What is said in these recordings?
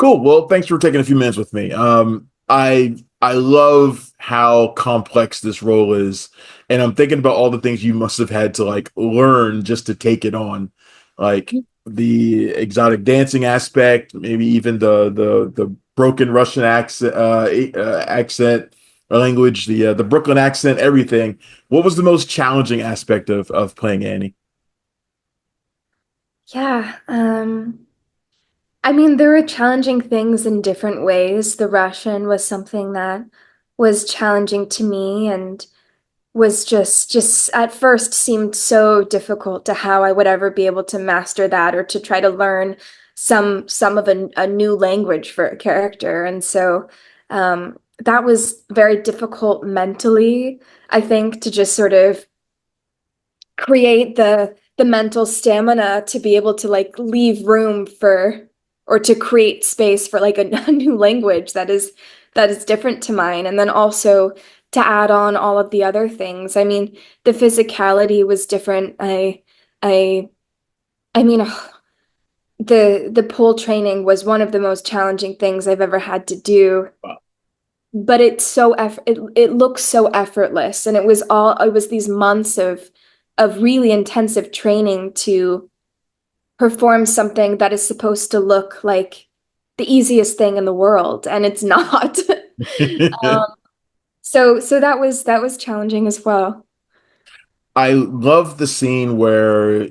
Cool. Well, thanks for taking a few minutes with me. I love how complex this role is, and I'm thinking about all the things you must have had to like learn just to take it on, like the exotic dancing aspect, maybe even the broken Russian accent or language, the Brooklyn accent, everything. What was the most challenging aspect of playing Annie? Yeah, I mean, there were challenging things in different ways. The Russian was something that was challenging to me and was just at first seemed so difficult to how I would ever be able to master that or to try to learn some of a new language for a character. And so that was very difficult mentally, I think, to just sort of create the mental stamina to be able to like leave room for or to create space for like a, a new language that is different to mine, and then also to add on all of the other things. I mean, the physicality was different. I I mean, the pole training was one of the most challenging things I've ever had to do, but it looks so effortless, and it was these months of really intensive training to perform something that is supposed to look like the easiest thing in the world, and it's not. um, so that was challenging as well. I love the scene where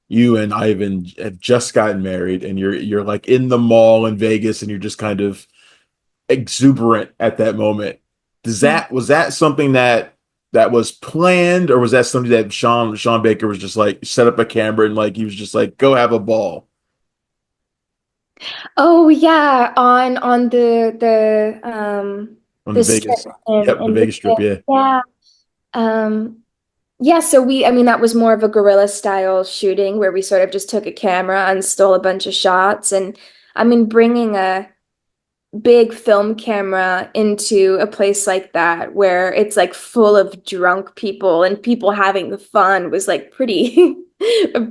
you and Ivan have just gotten married and you're like in the mall in Vegas and you're just kind of exuberant at that moment. Does that was that something that was planned, or was that something that Sean Baker was just like set up a camera and like he was just like go have a ball Oh yeah, on on the the strip Vegas? Yep, the in Vegas Strip, Vegas. yeah. Yeah. Um yeah, so I mean that was more of a guerrilla style shooting where we sort of just took a camera and stole a bunch of shots, and I mean bringing a big film camera into a place like that where it's like full of drunk people and people having fun was like pretty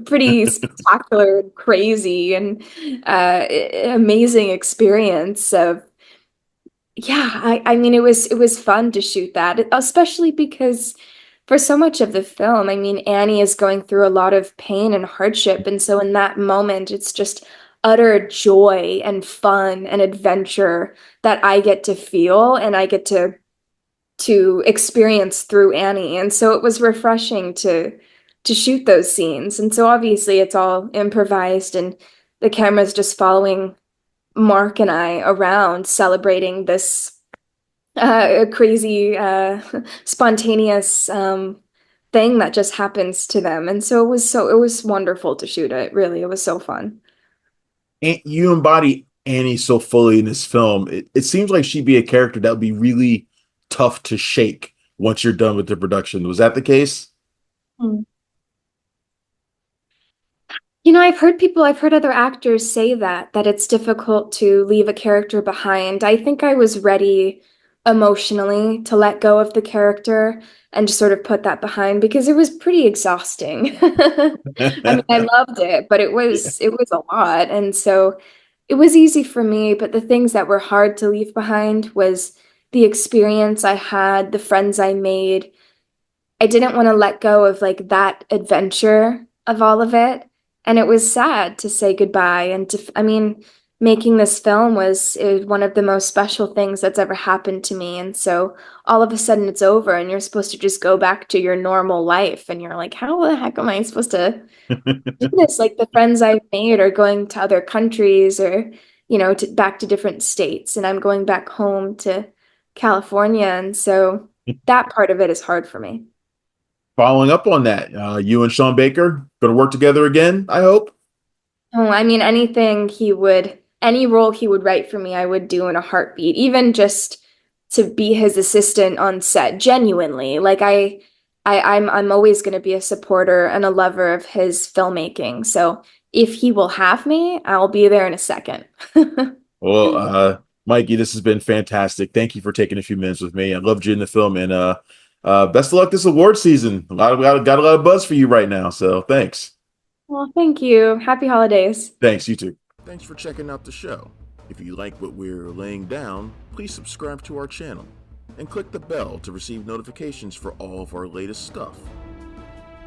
pretty spectacular and crazy and amazing experience of yeah, I mean it was fun to shoot that, especially because for so much of the film, I mean, Annie is going through a lot of pain and hardship, and so in that moment, it's just utter joy and fun and adventure that I get to feel and I get to experience through Annie. And so it was refreshing to shoot those scenes. And so obviously it's all improvised and the camera's just following Mark and I around celebrating this crazy, spontaneous thing that just happens to them. And so it was wonderful to shoot it. Really, it was so fun. And you embody Annie so fully in this film. It seems like she'd be a character that would be really tough to shake once you're done with the production. Was that the case? Mm. I've heard other actors say that it's difficult to leave a character behind. I think I was ready emotionally to let go of the character and just sort of put that behind because it was pretty exhausting. I mean, I loved it, but Yeah. it was a lot. And so it was easy for me, but the things that were hard to leave behind was the experience I had, the friends I made. I didn't want to let go of like that adventure of all of it. And it was sad to say goodbye. And I mean, making this film was one of the most special things that's ever happened to me. And so all of a sudden it's over and you're supposed to just go back to your normal life. And you're like, how the heck am I supposed to do this? Like the friends I've made are going to other countries or, back to different states. And I'm going back home to California. And so that part of it is hard for me. Following up on that, you and Sean Baker going to work together again, I hope. Oh, I mean, any role he would write for me, I would do in a heartbeat, even just to be his assistant on set, genuinely. Like I'm always going to be a supporter and a lover of his filmmaking. So if he will have me, I'll be there in a second. Well, Mikey, this has been fantastic. Thank you for taking a few minutes with me. I loved you in the film, and best of luck this award season. Got a lot of buzz for you right now, so thanks. Well, thank you. Happy holidays. Thanks, you too. Thanks for checking out the show. If you like what we're laying down, please subscribe to our channel and click the bell to receive notifications for all of our latest stuff.